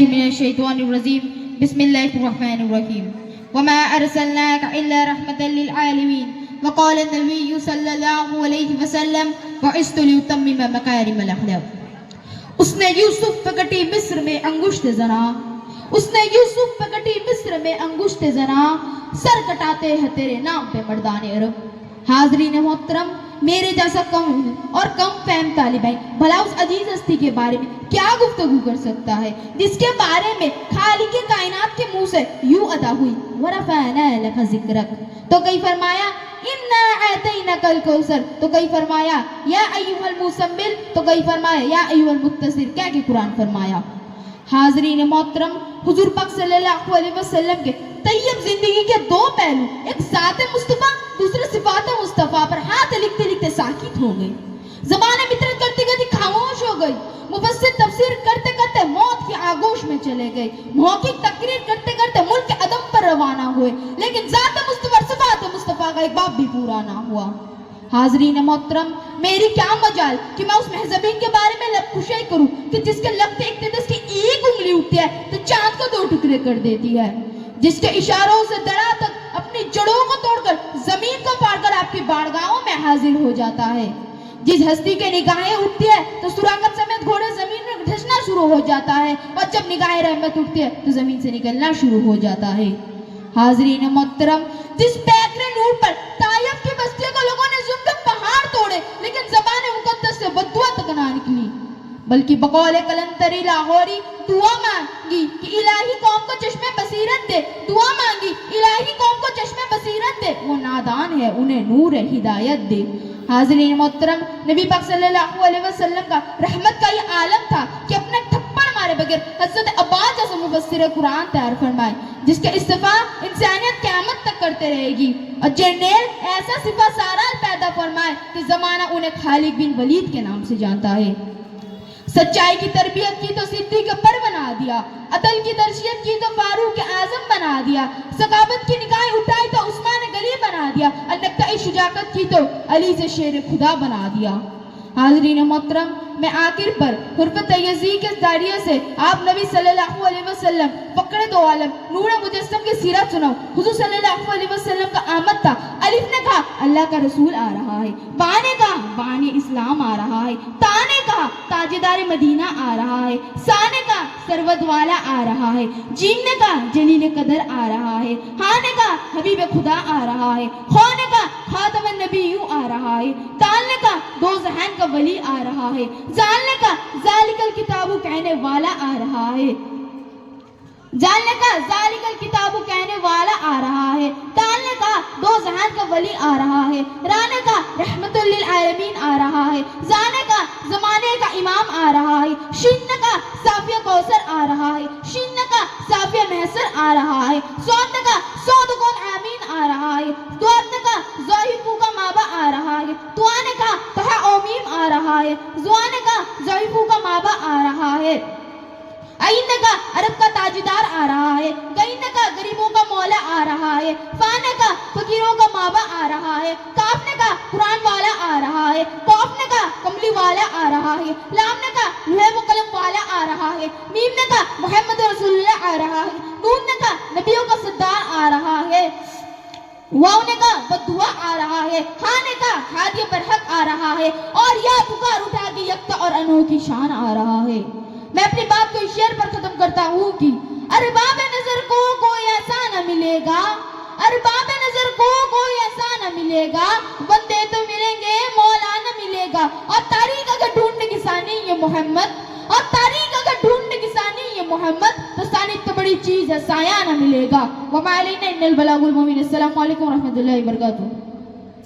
من الشيطان الرجيم بسم الله الرحمن الرحيم وما أرسلناك إلا رحمة للعالمين وقال النبي صلى الله عليه وسلم بعثت لأتمم مكارم الأخلاق. اس نے یوسف پکٹی مصر میں انگشت زنا، اس نے یوسف پکٹی مصر میں انگشت زنا، سر کٹاتے ہیں تیرے نام پہ مردان عرب. حاضرین محترم، میرے جیسا کم اور کم فہم طالب علم بھلا اس عزیز ہستی کے بارے میں کیا گفتگو کر سکتا ہے جس کے بارے میں خالق کائنات کے منہ سے یوں ادا ہوئی وَرَفَعْنَا لَكَ ذِكْرَكَ، تو کہیں فرمایا اِنَّا أَعْطَيْنَاكَ الْكَوْثَرَ، تو کہیں فرمایا یا ایھا المزمل، تو کہیں فرمایا یا ایھا المدثر، کیا کہ قرآن فرمایا. حاضرین محترم، حضور پاک صلی اللہ علیہ وسلم کے طیب زندگی کے دو پہلو، ایک ذات مصطفیٰ، دوسرے صفات مصطفیٰ پر ہاتھ لکھتے لکھتے ساکت ہو گئی، زبان فطرت کرتے کرتے خاموش ہو گئی، مفسر تفسیر کرتے کرتے موت کی آغوش میں چلے گئے، محقق تقریر کرتے کرتے ملک کے عدم پر روانہ ہوئے، لیکن ذات مصطفیٰ اور صفات مصطفیٰ کا ایک باب بھی پورا نہ ہوا. حاضرین محترم، میری کیا مجال کہ میں اس مہذبین کے بارے میں لب کشائی کروں کہ جس کے لگتے اقتداس کی ایک انگلی اٹھتی ہے تو چاند کو 2 ٹکڑے کر دیتی ہے، جس کے اشاروں سے درا تک اپنی جڑوں کو توڑ کر زمین کو پاڑ کر آپ کی بارگاہوں میں حاضر ہو جاتا ہے، جس ہستی کے نگاہیں اٹھتی ہے تو سراغت سمیت گھوڑے زمین میں دھسنا شروع ہو جاتا ہے، اور جب نگاہ رحمت اٹھتی ہے تو زمین سے نکلنا شروع ہو جاتا ہے. حاضرین محترم، جس پیکرے نور پر طائف کی بستیوں کو لوگوں نے ظلم کے پہاڑ توڑے لیکن زبان مقدس سے بددعا تک نہ نکلی، بلکہ بقول کلندری لاہوری دعا مانگی کہ الہی قوم کو چشمے بصیرت دے، دعا مانگی الہی قوم کو چشمے بصیرت دے، وہ نادان ہے انہیں نور ہدایت دے. حاضرین محترم، نبی پاک صلی اللہ علیہ وسلم کا رحمت کا یہ عالم تھا کہ اپنے تھپڑ مارے بغیر حضرت عباس جیسے مفسر قرآن تیار فرمائے جس کے استفاع انسانیت قیامت تک کرتے رہے گی، اور جنریل ایسا صفہ سارال پیدا فرمائے کہ زمانہ انہیں خالد بن ولید کے نام سے جانتا ہے. سچائی کی تربیت کی تو صدیق پر بنا دیا، عدل کی درشیت کی تو فاروق اعظم بنا دیا، ثقافت کی نگاہیں اٹھائی تو عثمان غنی بنا دیا، اور نقطۂ شجاعت کی تو علی سے شیر خدا بنا دیا. حاضرین محترم، میں آخر پر حرف تیزی کے ذریعے سے آپ نبی صلی اللہ علیہ وسلم فقر دو عالم نور مجسم کی سیرت سناؤں. حضور صلی اللہ علیہ وسلم کا آمد تھا، الف نے کہا اللہ کا رسول آ رہا ہے، با نے کہا بانی اسلام آ رہا ہے، تا نے کہا تاجدار مدینہ آ رہا ہے، سا نے کہا سرود والا آ رہا ہے، جیم نے کہا جلیل قدر آ رہا ہے، ہاں نے کہا حبیب خدا آ رہا ہے، خو نے کہا خاتم النبیوں آ رہا ہے، تال نے کہا دو ذہن کا ولی آ رہا ہے، زال نے کہا ذالک الکتاب کہنے والا آ رہا ہے، جال نے کہا ذالک الکتاب کہنے والا آ رہا ہے، تال نے کہا دو ذہن کا ولی آ رہا ہے، را نے کہا رحمت للعالمین آ رہا ہے، زا نے کہا زمانے کا امام آ رہا ہے، شین نے کہا صافیہ کوثر آ رہا ہے، شین نے کہا صافیہ محسر آ رہا ہے، صاد نے کہا صاد کون آمین آ رہا ہے، دوات نے کہا ضعیفو کا مابا آ رہا ہے، توا نے کہا تہا اومیم آ رہا ہے، زوا نے کہا ضعیفو کا مابا آ رہا ہے، عین نے کہا عرب کا تاجدار آ رہا ہے، گئین نے کہا غریبوں کا مولا آ رہا ہے، فا نے کہا فقیروں کا مابا آ رہا ہے، کاف نے کہا قرآن والا آ رہا ہے، قوف نے کہا کملی والا آ رہا ہے، لام نے کہا لوح و قلم والا آ رہا ہے، میم نے کہا محمد رسول اللہ آ رہا ہے، نون نے کہا نبیوں کا سردار آ رہا ہے، واو نے کہا بدعا آ رہا ہے، ہاں نے کہا ہادی برحق آ رہا ہے، اور یا پکار اٹھا کے یکتا اور انوکھی شان آ رہا ہے. میں اپنی بات کو اس شعر پر ختم کرتا ہوں کہ ارباب نظر کو کوئی ایسا نہ ملے گا، ارباب نظر کو کوئی ایسا نہ ملے گا، بندے تو ملیں گے مولا نہ ملے گا، اور تاریخ اگر ڈھونڈنے کی ثانی یہ محمد، اور تاریخ اگر ڈھونڈنے کی ثانی یہ محمد، تو ثانی تو بڑی چیز ہے سایہ نہ ملے گا. وما علینا الا البلاغ المبین. السلام علیکم ورحمۃ اللہ وبرکاتہ.